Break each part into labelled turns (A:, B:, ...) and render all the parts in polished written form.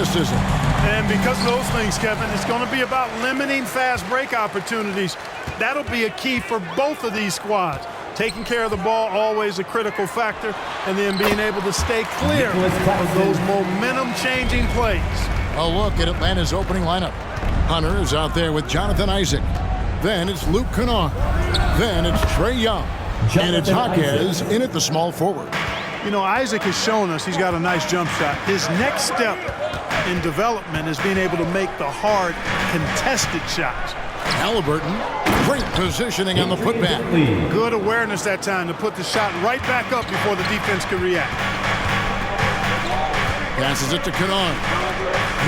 A: athleticism.
B: And because of those things, Kevin, it's going to be about limiting fast break opportunities. That'll be a key for both of these squads. Taking care of the ball, always a critical factor, and then being able to stay clear of those momentum-changing plays.
A: A look at Atlanta's opening lineup. Hunter is out there with Jonathan Isaac. Then it's Luke Kennard. Then it's Trae Young. And it's Jaquez in at the small forward.
B: You know, Isaac has shown us he's got a nice jump shot. His next step in development is being able to make the hard, contested shots.
A: Halliburton, great positioning on the putback.
B: Good awareness that time to put the shot right back up before the defense could react.
A: Passes it to Kennard.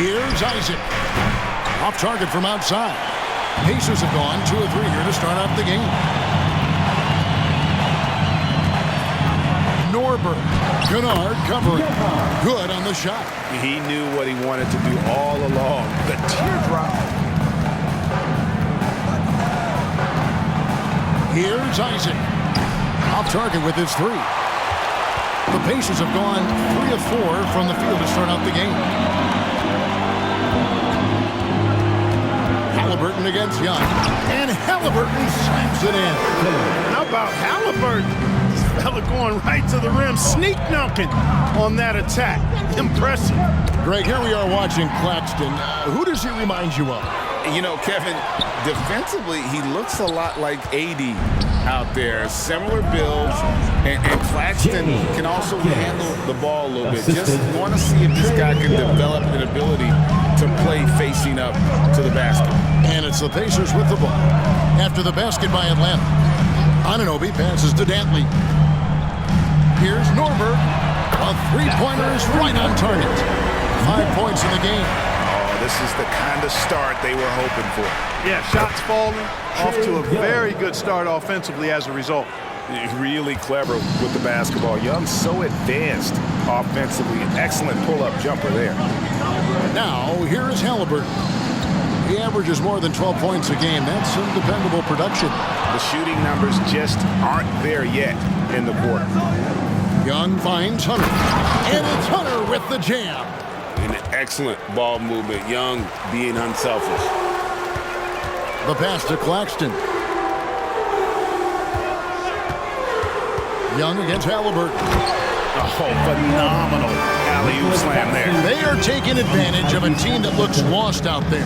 A: Here's Isaac. Off target from outside. Pacers have gone 2 of 3 here to start off the game. Norberg. Kennard covering. Good on the shot.
C: He knew what he wanted to do all along. The teardrop.
A: Here's Isaac. Off target with his 3. The Pacers have gone 3 of 4 from the field to start out the game. Halliburton against Young. And Halliburton slams it in.
B: How about Halliburton? This fella going right to the rim, sneak dunking on that attack. Impressive.
A: Greg, here we are watching Claxton. Who does he remind you of?
C: You know, Kevin, defensively, he looks a lot like AD out there. Similar builds, and Claxton can also handle the ball a little bit. Just want to see if this guy can develop an ability to play facing up to the basket.
A: And it's the Pacers with the ball. After the basket by Atlanta. Anunoby passes to Dantley. Here's Norberg. A three-pointer is right on target. 5 points in the game.
C: This is the kind of start they were hoping for.
B: Yeah, shots falling, off to a very good start offensively as a result.
C: Really clever with the basketball. Young so advanced offensively. An excellent pull-up jumper there.
A: Now, here is Halliburton. He averages more than 12 points a game. That's some dependable production.
C: The shooting numbers just aren't there yet in the quarter.
A: Young finds Hunter. And it's Hunter with the jam.
C: An excellent ball movement. Young being unselfish.
A: The pass to Claxton. Young against Halliburton.
C: Oh, phenomenal alley-oop slam there.
A: They are taking advantage of a team that looks lost out there.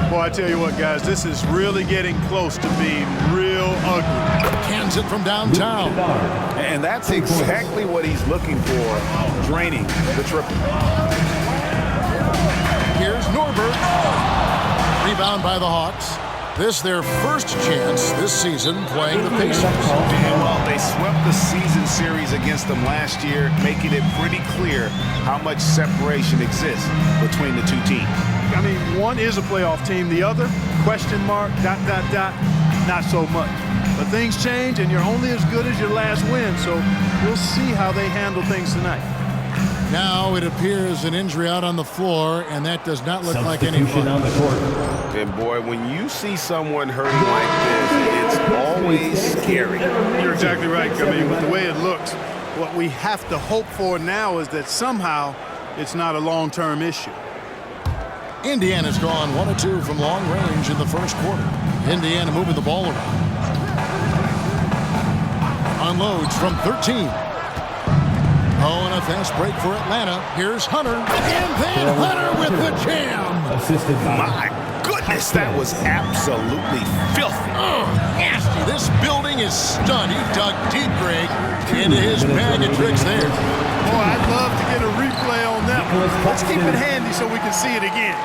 B: Boy, I tell you what, guys, this is really getting close to being real ugly.
A: Cans it from downtown.
C: And that's exactly what he's looking for, draining the triple.
A: Here's Norberg. Rebound by the Hawks. This their first chance this season playing the Pacers.
C: And well, they swept the season series against them last year, making it pretty clear how much separation exists between the two teams.
B: I mean, one is a playoff team. The other, question mark, ... not so much. But things change, and you're only as good as your last win, so we'll see how they handle things tonight.
A: Now it appears an injury out on the floor, and that does not look like any fun.
D: On the court.
C: And boy, when you see someone hurting like this, it's always scary.
B: You're exactly right. I mean, with the way it looks, what we have to hope for now is that somehow it's not a long-term issue.
A: Indiana's gone 1 of 2 from long range in the first quarter. Indiana moving the ball around. Unloads from 13. Oh, and a fast break for Atlanta. Here's Hunter. And then Hunter with the jam.
D: Assisted by
C: My goodness, that was absolutely filthy.
A: Oh, nasty. This building is stunned. He dug deep, Greg, into his bag of tricks there.
B: Boy, I'd love to get a replay on that one. Let's keep it handy so we can see it again.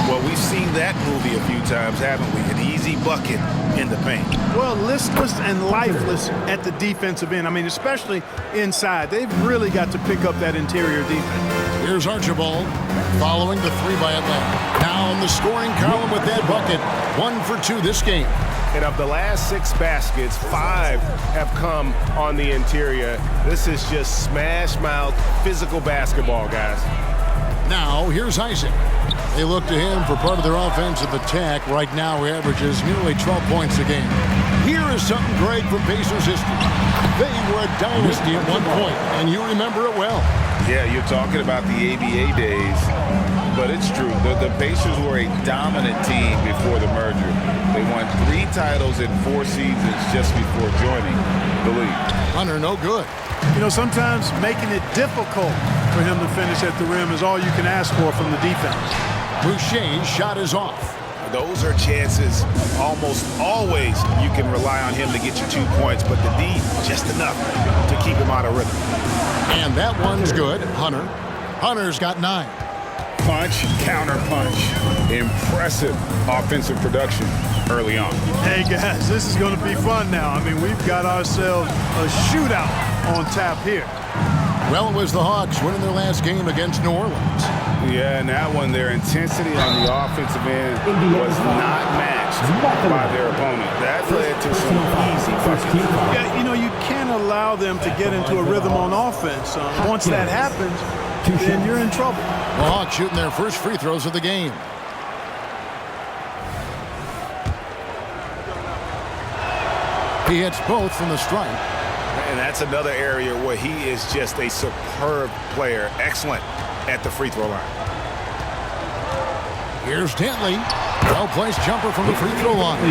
C: Well, we've seen that movie a few times, haven't we? An easy bucket in the paint.
B: Well, listless and lifeless at the defensive end. I mean, especially inside. They've really got to pick up that interior defense.
A: Here's Archibald following the 3 by Atlanta. Now in the scoring column with that bucket. 1 for 2 this game.
C: And of the last 6 baskets, 5 have come on the interior. This is just smash mouth, physical basketball, guys.
A: Now, here's Isaac. They look to him for part of their offensive attack. Right now, he averages nearly 12 points a game. Here is something, Greg, from Pacers history. They were a dynasty at one point, and you remember it well.
C: Yeah, you're talking about the ABA days. but it's true. The Pacers were a dominant team before the merger. They won 3 titles in 4 seasons just before joining the league.
A: Hunter, no good.
B: You know, sometimes making it difficult for him to finish at the rim is all you can ask for from the defense.
A: Boucher's shot is off.
D: Those are chances almost always you can rely on him to get you 2 points, but the D, just enough to keep him out of rhythm.
A: And that one's good. Hunter's got 9.
C: Punch, counter punch. Impressive offensive production early on.
B: Hey, guys, this is going to be fun now. I mean, we've got ourselves a shootout on tap here.
A: Well, it was the Hawks winning their last game against New Orleans.
C: Yeah, and that one, their intensity on the offensive end was not matched by their opponent. That led to some easy buckets.
B: Yeah, you know, you can't allow them to get into a rhythm on offense. Once that happens, then you're in trouble.
A: The Hawks shooting their first free throws of the game. He hits both from the stripe.
D: And that's another area where he is just a superb player. Excellent at the free throw line.
A: Here's Dantley. Well-placed jumper from the free throw line.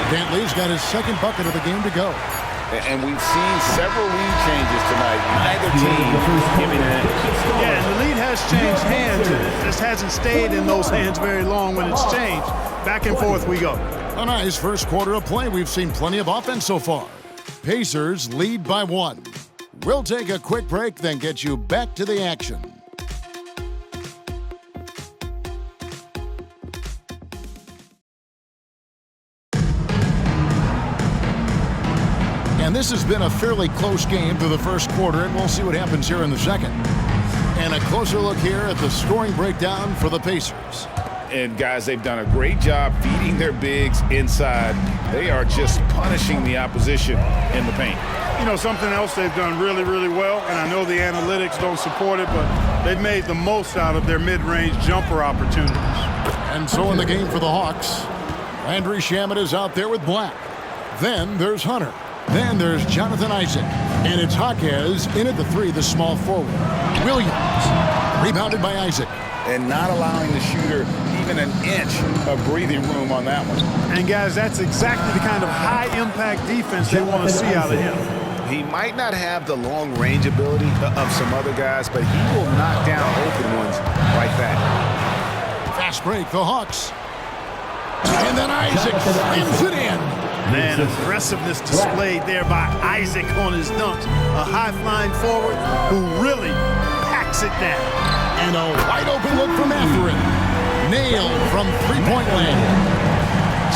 A: Dantley's got his second bucket of the game to go.
C: And we've seen several lead changes tonight. Neither team giving an edge.
B: Yeah, and the lead has changed hands. It just hasn't stayed in those hands very long when it's changed. Back and forth we go.
A: A nice first quarter of play. We've seen plenty of offense so far. Pacers lead by 1. We'll take a quick break, then get you back to the action. And this has been a fairly close game through the first quarter, and we'll see what happens here in the second. And a closer look here at the scoring breakdown for the Pacers.
C: And, guys, they've done a great job feeding their bigs inside. They are just punishing the opposition in the paint.
B: You know, something else they've done really, really well, and I know the analytics don't support it, but they've made the most out of their mid-range jumper opportunities.
A: And so in the game for the Hawks, Landry Shamet is out there with Black. Then there's Hunter. Then there's Jonathan Isaac. And it's Jaquez in at the 3, the small forward. Williams, rebounded by Isaac.
C: And not allowing the shooter even an inch of breathing room on that one.
B: And, guys, that's exactly the kind of high-impact defense they want to see out of him.
D: He might not have the long-range ability of some other guys, but he will knock down open ones like that.
A: Fast break, the Hawks. And then Isaac slams it in.
B: Man, aggressiveness displayed there by Isaac on his dunks. A high-flying forward who really packs it down.
A: And a wide-open look from Mathurin. Nailed from three-point land.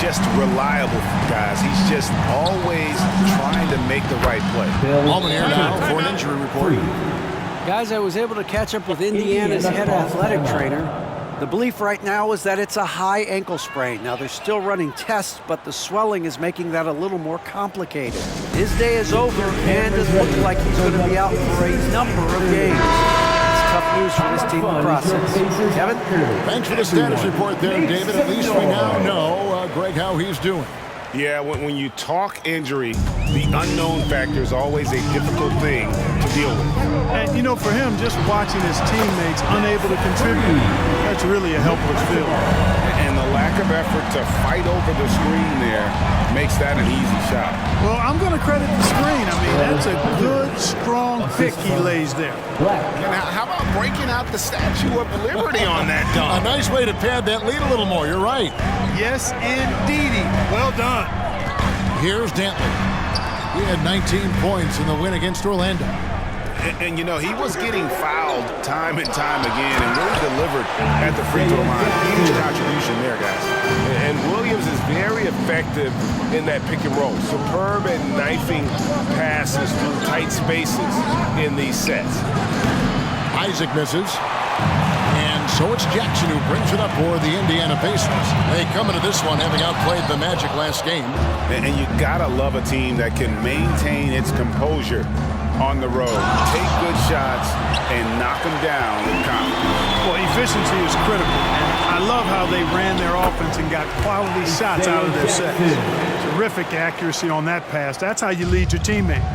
D: Just reliable, guys. He's just always trying to make the right play.
A: Allman here now for an injury report.
E: Guys, I was able to catch up with Indiana's head athletic trainer. The belief right now is that it's a high ankle sprain. Now, they're still running tests, but the swelling is making that a little more complicated. His day is over, and it looks like he's going to be out for a number of games. It's tough news for this team to process. Kevin?
A: Thanks for the status report there, David. At least we now know, Greg, how he's doing.
D: Yeah, when you talk injury, the unknown factor is always a difficult thing to deal with.
B: And, you know, for him, just watching his teammates unable to contribute, that's really a helpless feeling.
C: And the lack of effort to fight over the screen there makes that an easy shot.
B: Well, I'm going to credit the screen. I mean, that's a good, strong pick he lays there.
D: And how about breaking out the Statue of Liberty on that dunk?
A: A nice way to pad that lead a little more. You're right.
B: Yes, indeedy. Well done.
A: Here's Dantley. He had 19 points in the win against Orlando.
D: And, you know, he was getting fouled time and time again and really delivered at the free throw line. Huge contribution there, guys.
F: And Williams is very effective in that pick and roll. Superb at knifing passes through tight spaces in these sets.
A: Isaac misses. And so it's Jackson who brings it up for the Indiana Pacers. They come into this one having outplayed the Magic last game.
C: And you gotta love a team that can maintain its composure on the road, take good shots, and knock them down with confidence.
B: Well, efficiency is critical. And I love how they ran their offense and got quality shots out of their sets. Terrific accuracy on that pass. That's how you lead your teammate.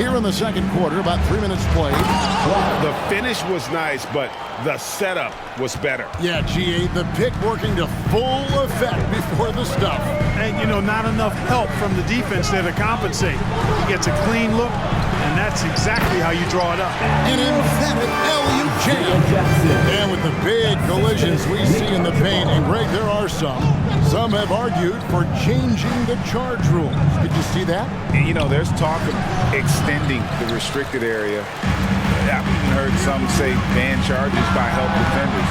A: Here in the second quarter, about 3 minutes played.
D: The finish was nice, but the setup was better.
A: Yeah, GA, the pick working to full effect before the stuff.
B: And, you know, not enough help from the defense there to compensate. He gets a clean look, and that's exactly how you draw it up.
A: An emphatic LU jam. And with the big collisions we see in the paint, and Greg, there are some have argued for changing the charge rules. Did you see that?
C: You know, there's talk of extending the restricted area. I've even heard some say ban charges by help defenders.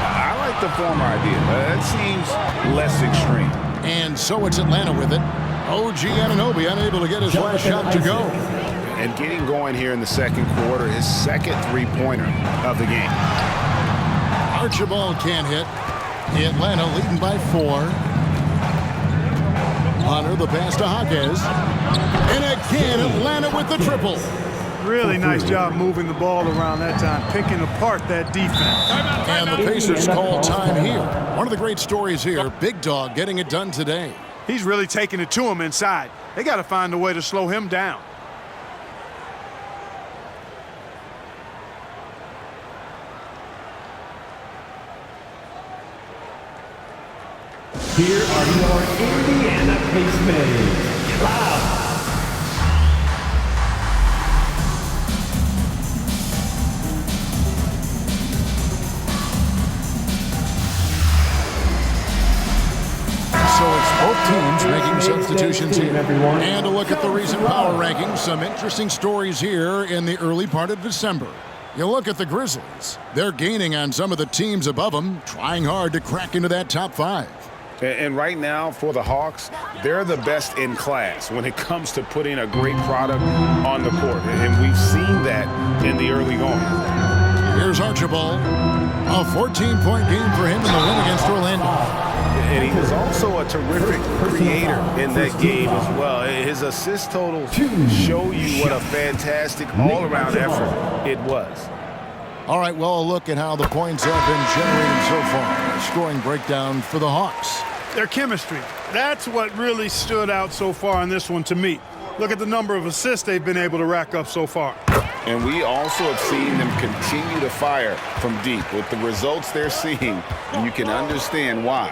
C: I like the former idea. That seems less extreme.
A: And so it's Atlanta with it. OG Anunoby unable to get his last shot to go.
D: And getting going here in the second quarter, his second three-pointer of the game.
A: Archibald can't hit. Atlanta leading by 4. Hunter the pass to Jaquez. And again, Atlanta with the triple.
B: Really nice job moving the ball around that time, picking apart that defense.
A: And the Pacers call time here. One of the great stories here, Big Dog getting it done today.
B: He's really taking it to him inside. They got to find a way to slow him down.
G: Here are your Indiana Pacers. Loud.
A: So it's both teams making substitutions here. And a look at the recent power rankings. Some interesting stories here in the early part of December. You look at the Grizzlies. They're gaining on some of the teams above them, trying hard to crack into that top 5.
D: And right now, for the Hawks, they're the best in class when it comes to putting a great product on the court. And we've seen that in the early going.
A: Here's Archibald. A 14-point game for him in the win against Orlando.
D: And he was also a terrific creator in that game as well. His assist totals show you what a fantastic all-around effort it was.
A: All right, well, a look at how the points have been generated so far. Scoring breakdown for the Hawks.
B: Their chemistry, that's what really stood out so far in this one to me. Look at the number of assists they've been able to rack up so far.
C: And we also have seen them continue to fire from deep. With the results they're seeing, you can understand why.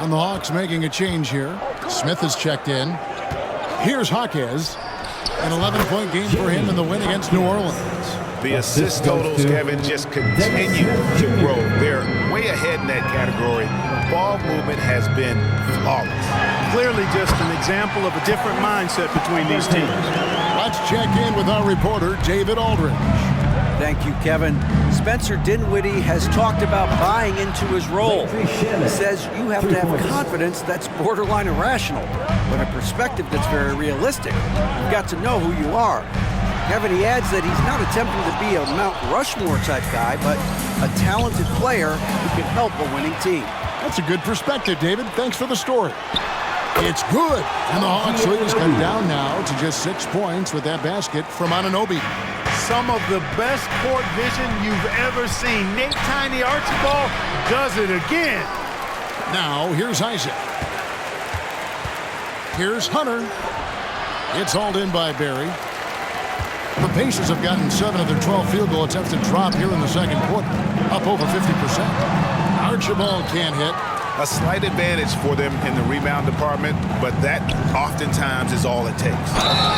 A: And the Hawks making a change here. Smith has checked in. Here's Jaquez. An 11-point game for him in the win against New Orleans.
D: The assist totals, Kevin, just continue to grow. They're way ahead in that category. Ball movement has been flawless.
B: Clearly just an example of a different mindset between these teams.
A: Let's check in with our reporter, David Aldridge.
E: Thank you, Kevin. Spencer Dinwiddie has talked about buying into his role. He says you have to have confidence that's borderline irrational, but a perspective that's very realistic. You've got to know who you are. Kevin, he adds that he's not attempting to be a Mount Rushmore type guy, but a talented player who can help a winning team.
A: That's a good perspective, David. Thanks for the story. It's good. And the Hawks lead has cut down now to just 6 points with that basket from Anunoby.
B: Some of the best court vision you've ever seen. Nate Tiny Archibald does it again.
A: Now, here's Isaac. Here's Hunter. It's hauled in by Barry. The Pacers have gotten 7 of their 12 field goal attempts to drop here in the second quarter, up over 50%. Archibald can't hit.
D: A slight advantage for them in the rebound department, but that oftentimes is all it takes.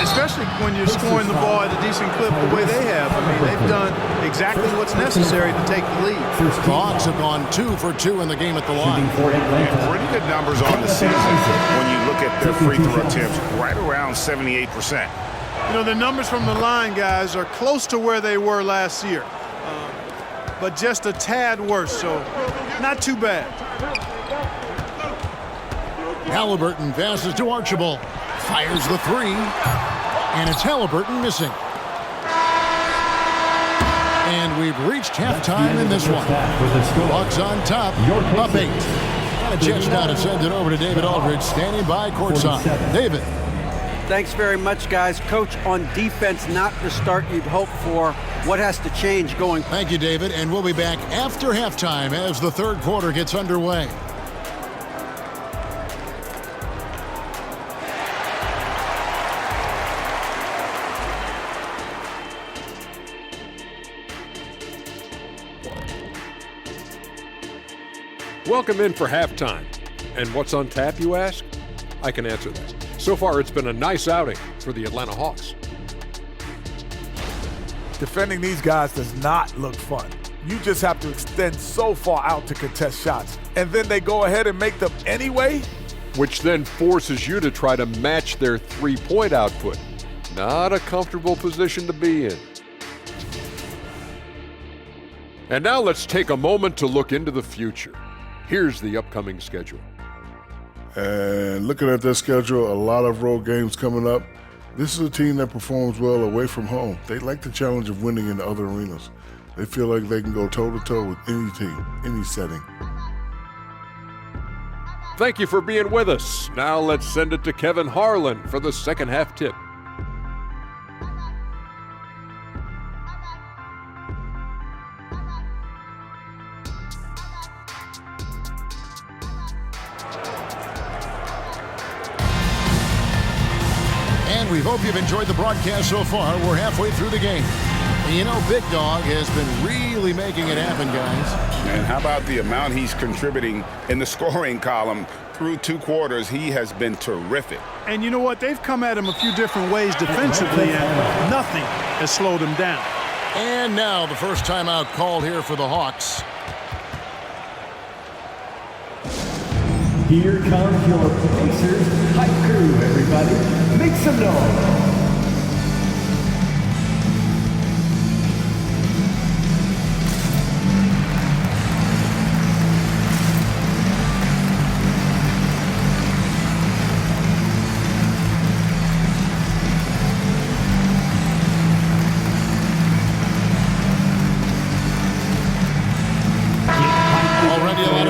B: Especially when you're scoring the ball at a decent clip the way they have. I mean, they've done exactly what's necessary to take the lead.
A: The Hawks have gone 2 for 2 in the game at the line.
D: And pretty good numbers on the season when you look at their free throw attempts, right around 78%.
B: You know, the numbers from the line, guys, are close to where they were last year, but just a tad worse, so not too bad.
A: Halliburton passes to Archibald. Fires the 3. And it's Halliburton missing. And we've reached halftime in this one. Hawks on top, up 8. And a chance now to send it over to David Aldridge, standing by courtside. David.
E: Thanks very much, guys. Coach, on defense, not the start you'd hope for. What has to change going?
A: Thank you, David. And we'll be back after halftime as the third quarter gets underway.
H: Welcome in for halftime. And what's on tap, you ask? I can answer that. So far, it's been a nice outing for the Atlanta Hawks.
I: Defending these guys does not look fun. You just have to extend so far out to contest shots, and then they go ahead and make them anyway?
H: Which then forces you to try to match their three-point output. Not a comfortable position to be in. And now let's take a moment to look into the future. Here's the upcoming schedule.
J: And looking at their schedule, a lot of road games coming up. This is a team that performs well away from home. They like the challenge of winning in other arenas. They feel like they can go toe-to-toe with any team, any setting.
H: Thank you for being with us. Now let's send it to Kevin Harlan for the second half tip.
A: And we hope you've enjoyed the broadcast so far. We're halfway through the game. You know, Big Dog has been really making it happen, guys.
C: And how about the amount he's contributing in the scoring column through 2 quarters? He has been terrific.
B: And you know what? They've come at him a few different ways defensively, and nothing has slowed him down.
A: And now the first timeout called here for the Hawks.
G: Here comes your Pacers hype crew, everybody. Make some noise.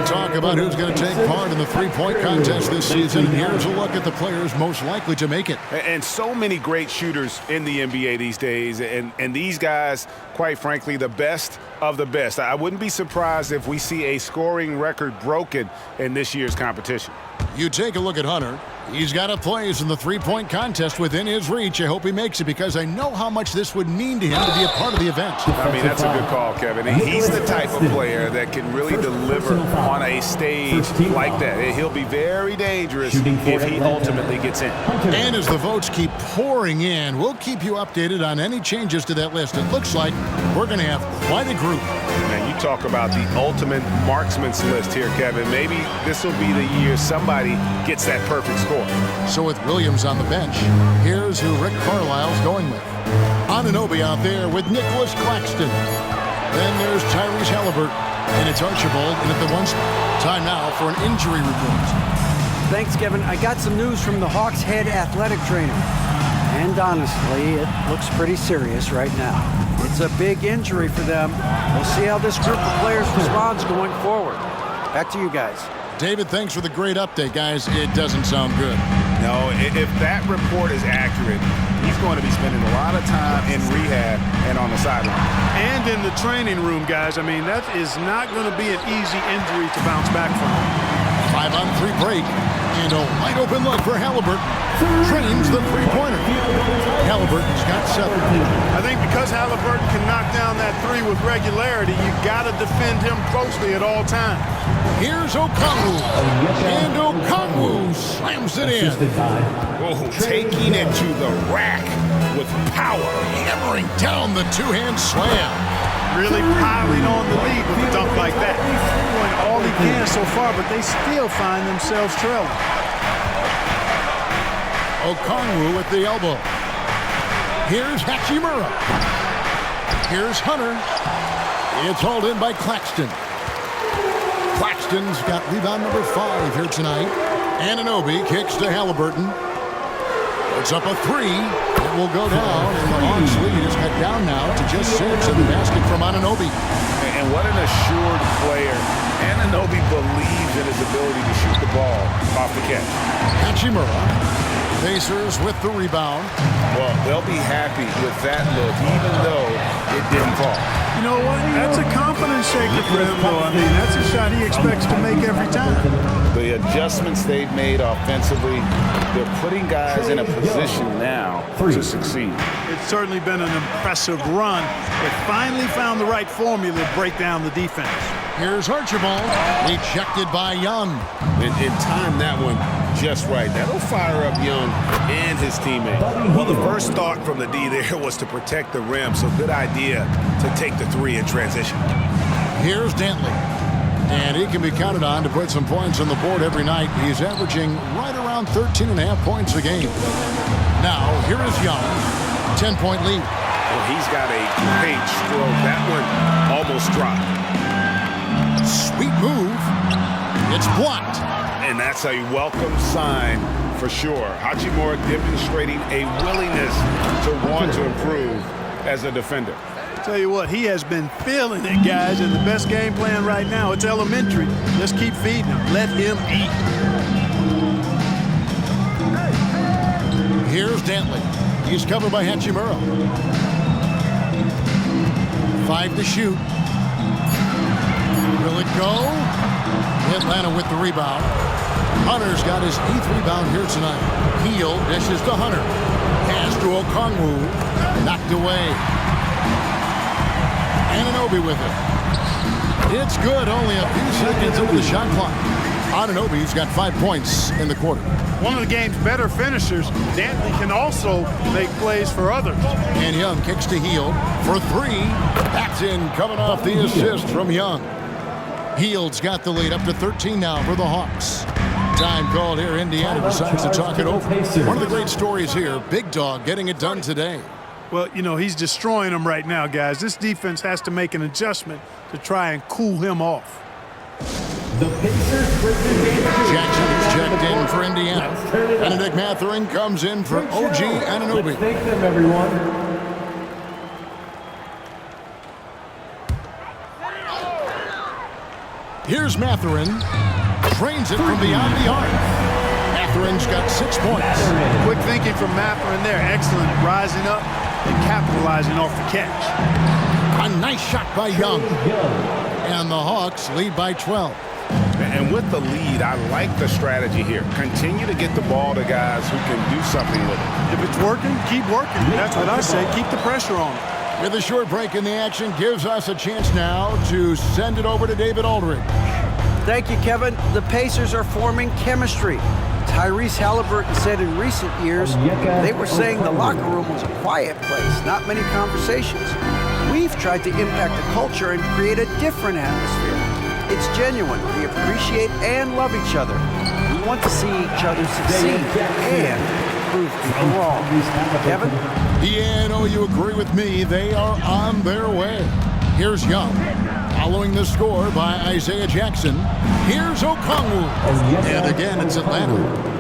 A: Talk about who's going to take part in the three-point contest this season. And here's a look at the players most likely to make it.
D: And so many great shooters in the NBA these days. And these guys, quite frankly, the best of the best. I wouldn't be surprised if we see a scoring record broken in this year's competition.
A: You take a look at Hunter. He's got a place in the three-point contest within his reach. I hope he makes it because I know how much this would mean to him to be a part of the event.
D: I mean, that's a good call, Kevin. He's the type of player that can really deliver on a stage like that. He'll be very dangerous if he ultimately gets in.
A: And as the votes keep pouring in, we'll keep you updated on any changes to that list. It looks like we're going to have quite a group.
D: Man, you talk about the ultimate marksman's list here, Kevin. Maybe this will be the year somebody gets that perfect score.
A: So with Williams on the bench, here's who Rick Carlisle's going with. Anunoby out there with Nicholas Claxton. Then there's Tyrese Halliburton, and it's Archibald in at the 1 spot. Time now for an injury report.
E: Thanks, Kevin. I got some news from the Hawks head athletic trainer. And honestly, it looks pretty serious right now. It's a big injury for them. We'll see how this group of players responds going forward. Back to you guys.
A: David, thanks for the great update, guys. It doesn't sound good.
D: No, if that report is accurate, he's going to be spending a lot of time in rehab and on the sideline.
B: And in the training room, guys. I mean, that is not going to be an easy injury to bounce back from.
A: 5-on-3 break. And a wide open look for Halliburton. Trains the three-pointer. Halliburton's got 7.
B: I think because Halliburton can knock down that 3 with regularity, you got to defend him closely at all times.
A: Here's Okongwu. And Okongwu slams it in.
C: Oh, taking it to the rack with power.
A: Hammering down the two-hand slam.
B: Really piling on the lead with a dunk like that. Doing all he can so far, but they still find themselves trailing.
A: Okongwu with the elbow. Here's Hachimura. Here's Hunter. It's hauled in by Claxton. Claxton's got rebound number 5 here tonight. Anunoby kicks to Halliburton. It's up a 3. It will go down, and the Hawks lead is cut down now to just 6 in the basket from Anunoby.
D: And what an assured player. Anunoby believes in his ability to shoot the ball off the catch.
A: Hachimura. Pacers with the rebound.
D: Well, they'll be happy with that look, even though it didn't fall.
B: You know what? That's a confidence shaker for him, though. I mean, that's a shot he expects to make every time.
C: The adjustments they've made offensively, they're putting guys in a position now to succeed.
B: It's certainly been an impressive run. They finally found the right formula to break down the defense.
A: Here's Archibald, ejected by Young.
C: And time that one just right. That'll fire up Young and his teammate.
D: Well, the first thought from the D there was to protect the rim, so good idea to take the three in transition.
A: Here's Dantley. And he can be counted on to put some points on the board every night. He's averaging right around 13.5 points a game. Now, here is Young. 10-point lead.
D: Well, he's got a great stroke. That one almost dropped.
A: Sweet move. It's blocked.
D: And that's a welcome sign for sure. Hachimura demonstrating a willingness to want to improve as a defender.
B: Tell you what, he has been feeling it, guys, and the best game plan right now, it's elementary. Just keep feeding him. Let him eat.
A: Here's Dantley. He's covered by Hachimura. 5 to shoot. Will it go? Atlanta with the rebound. Hunter's got his 8th rebound here tonight. Heel dishes to Hunter. Pass to Okongwu. Knocked away. Anunoby with it. It's good. Only a few seconds into the shot clock. Anunoby's got 5 points in the quarter.
B: One of the game's better finishers. Dantley can also make plays for others.
A: And Young kicks to Heel for 3. That's in, coming off the assist from Young. Heald's got the lead up to 13 now for the Hawks. Time called here. Indiana decides to talk it over. One of the great stories here, Big Dog getting it done today.
B: Well, you know, he's destroying them right now, guys. This defense has to make an adjustment to try and cool him off.
A: Jackson is checked in for Indiana. Benedict Mathurin comes in for OG Anunoby.
G: Thank them, everyone.
A: Here's Mathurin. Trains it from beyond the arc. Mathurin's got 6 points.
B: Quick thinking from Mathurin there. Excellent. Rising up and capitalizing off the catch.
A: A nice shot by Young. And the Hawks lead by 12.
D: And with the lead, I like the strategy here. Continue to get the ball to guys who can do something with it.
B: If it's working, keep working. That's what I say. Keep the pressure on it.
A: With a short break in the action, gives us a chance now to send it over to David Aldridge.
E: Thank you, Kevin. The Pacers are forming chemistry. Tyrese Halliburton said in recent years they were saying the locker room was a quiet place, not many conversations. We've tried to impact the culture and create a different atmosphere. It's genuine. We appreciate and love each other. We want to see each other succeed and prove people wrong. Kevin?
A: Yeah, no, you agree with me. They are on their way. Here's Young. Following the score by Isaiah Jackson. Here's Okongwu. And again, it's Atlanta.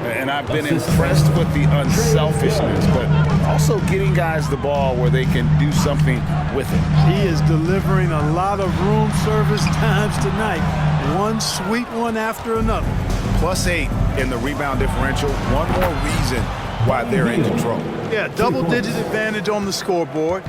C: And I've been impressed with the unselfishness, but also getting guys the ball where they can do something with it.
B: He is delivering a lot of room service times tonight. One sweet one after another.
D: +8 in the rebound differential. One more reason why they're in control.
B: Yeah, double-digit advantage on the scoreboard.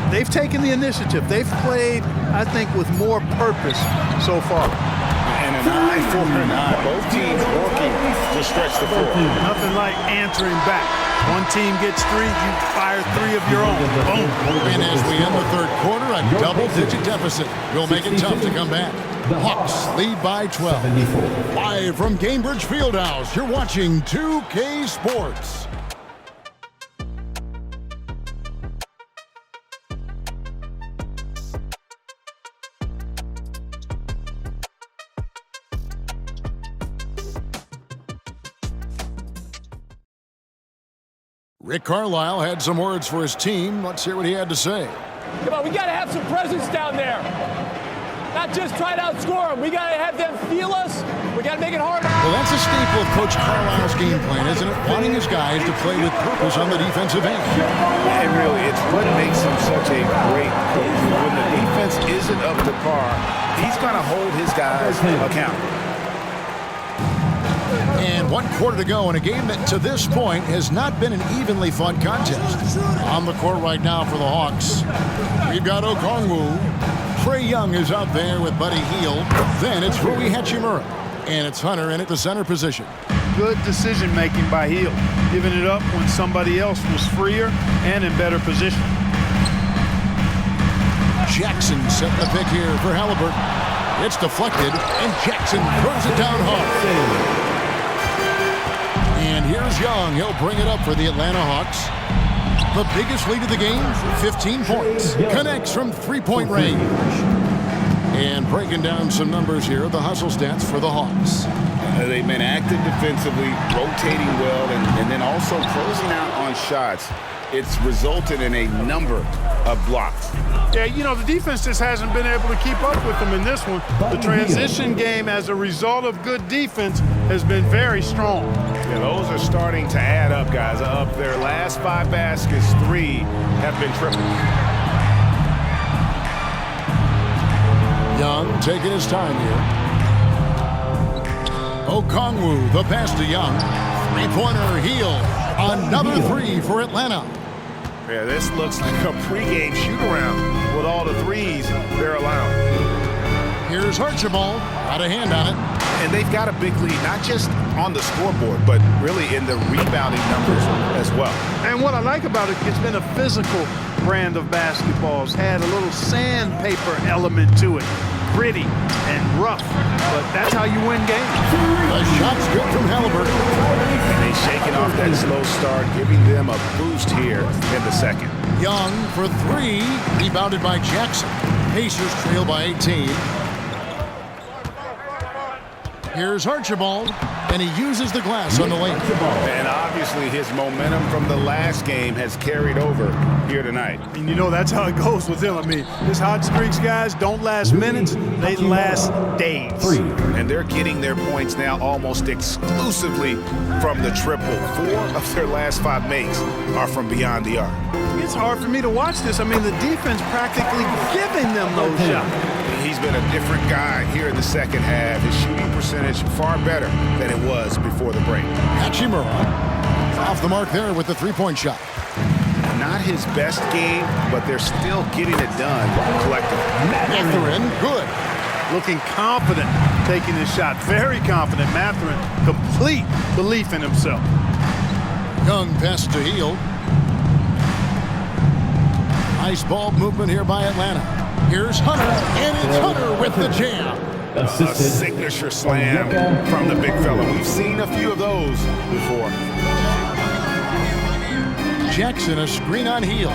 B: They've taken the initiative. They've played, I think, with more purpose so far.
C: And an eye for an eye. Both teams working to stretch the floor.
B: Nothing like answering back. One team gets 3, you fire 3 of your own. Boom.
A: And as we end the third quarter, a double-digit deficit will make it tough to come back. Hawks lead by 12. Live from Gainbridge Fieldhouse, you're watching 2K Sports. Rick Carlisle had some words for his team. Let's hear what he had to say.
K: Come on, we got to have some presence down there. Not just try to outscore them. We got to have them feel us. We got to make it harder.
A: Well, that's a staple of Coach Carlisle's game plan, isn't it? Wanting his guys to play with purpose on the defensive end.
D: And really, it's what makes him such a great coach. When the defense isn't up to par, he's going to hold his guys accountable.
A: And 1 quarter to go in a game that to this point has not been an evenly fought contest. On the court right now for the Hawks, we've got Okongwu. Trae Young is out there with Buddy Hield. Then it's Rui Hachimura. And it's Hunter in at the center position.
B: Good decision-making by Hield, giving it up when somebody else was freer and in better position.
A: Jackson set the pick here for Halliburton. It's deflected, and Jackson throws it down hard. And here's Young. He'll bring it up for the Atlanta Hawks. The biggest lead of the game, 15 points. Connects from three-point range. And breaking down some numbers here, the hustle stats for the Hawks.
C: They've been active defensively, rotating well, and then also closing out on shots. It's resulted in a number of blocks.
B: Yeah, you know, the defense just hasn't been able to keep up with them in this one. The transition game as a result of good defense has been very strong.
D: Yeah, those are starting to add up, guys. Of their last 5 baskets, 3 have been triple.
A: Young taking his time here. Okongwu, the pass to Young. Three-pointer, Heel. Another 3 for Atlanta.
D: Yeah, this looks like a pregame shoot-around with all the threes they're allowing.
A: Here's Archibald. Got a hand on it.
D: And they've got a big lead, not just on the scoreboard, but really in the rebounding numbers as well.
B: And what I like about it, it's been a physical brand of basketball. It's had a little sandpaper element to it. Gritty and rough, but that's how you win games.
A: The shot's good from Halliburton.
D: And they've shaken off that slow start, giving them a boost here in the second.
A: Young for 3, rebounded by Jackson. Pacers trail by 18. Here's Archibald, and he uses the glass on the lane.
D: And obviously his momentum from the last game has carried over here tonight.
B: And you know that's how it goes with him. I mean, his hot streaks, guys, don't last minutes, they last days.
D: And they're getting their points now almost exclusively from the triple. 4 of their last 5 makes are from beyond the arc.
B: It's hard for me to watch this. I mean, the defense practically giving them those shots.
D: He's been a different guy here in the second half. His shooting percentage far better than it was before the break.
A: Hachimura off the mark there with the three-point shot.
D: Not his best game, but they're still getting it done collectively.
A: Mathurin, good.
B: Looking confident taking his shot. Very confident. Mathurin, complete belief in himself.
A: Young pass to Heel. Nice ball movement here by Atlanta. Here's Hunter, and it's Hunter with the jam.
D: A signature slam from the big fella. We've seen a few of those before.
A: Jackson, a screen on Heel.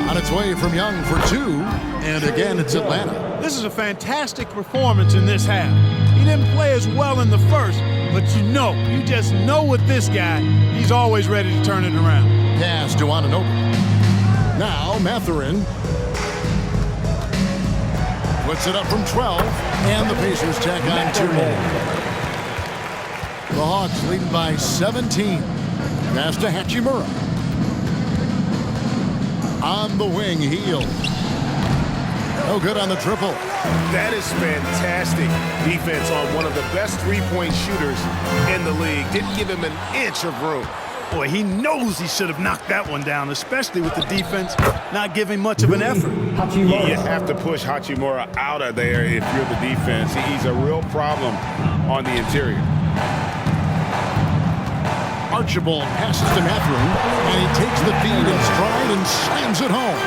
A: On its way from Young for 2, and again it's Atlanta.
B: This is a fantastic performance in this half. He didn't play as well in the first, but you just know with this guy, he's always ready to turn it around.
A: Pass to Anunoby. Now Mathurin puts it up from 12, and the Pacers tack on 2 more. The Hawks leading by 17. Pass to Hachimura. On the wing, Heel. No good on the triple.
D: That is fantastic defense on one of the best three-point shooters in the league. Didn't give him an inch of room.
B: Boy, he knows he should have knocked that one down, especially with the defense not giving much of an effort.
D: You have to push Hachimura out of there if you're the defense. He's a real problem on the interior.
A: Archibald passes to Mathurin, and he takes the feed in stride and slams it home.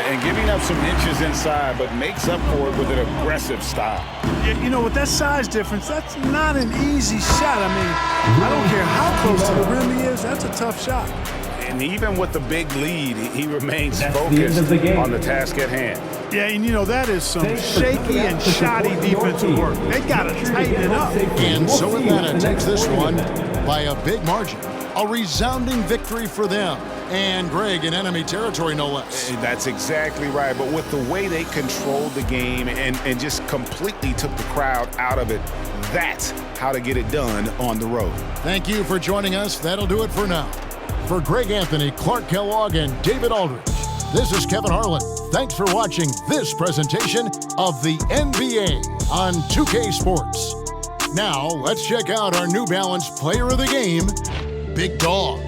C: And giving up some inches inside, but makes up for it with an aggressive style.
B: Yeah, you know, with that size difference, that's not an easy shot. I mean, I don't care how close to the rim he is, that's a tough shot.
D: And even with the big lead, he remains focused on the task at hand.
B: Yeah, and you know, that is some shaky and shoddy defensive work. They got to tighten it up.
A: And so Atlanta takes this one by a big margin. A resounding victory for them. And Greg in enemy territory, no less.
D: That's exactly right. But with the way they controlled the game and just completely took the crowd out of it, that's how to get it done on the road.
A: Thank you for joining us. That'll do it for now. For Greg Anthony, Clark Kellogg, and David Aldridge, this is Kevin Harlan. Thanks for watching this presentation of the NBA on 2K Sports. Now, let's check out our New Balance Player of the Game, Big Dog.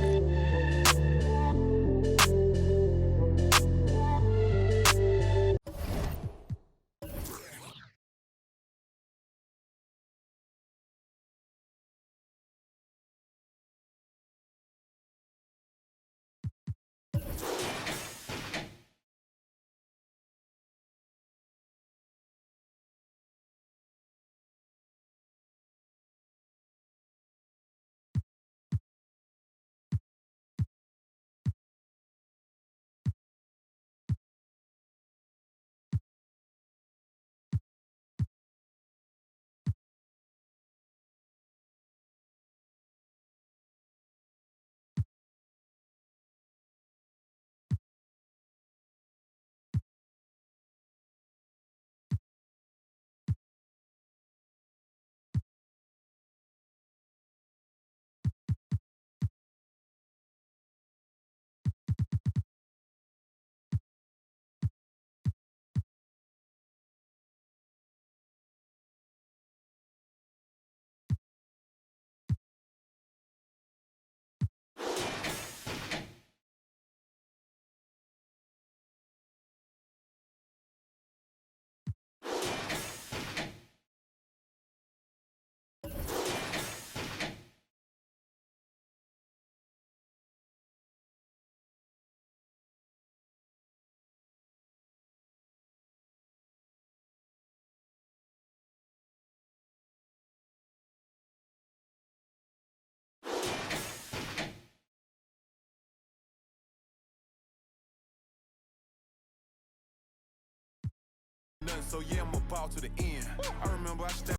L: Nothing, so yeah, I'm a ball to the end. I remember I stepped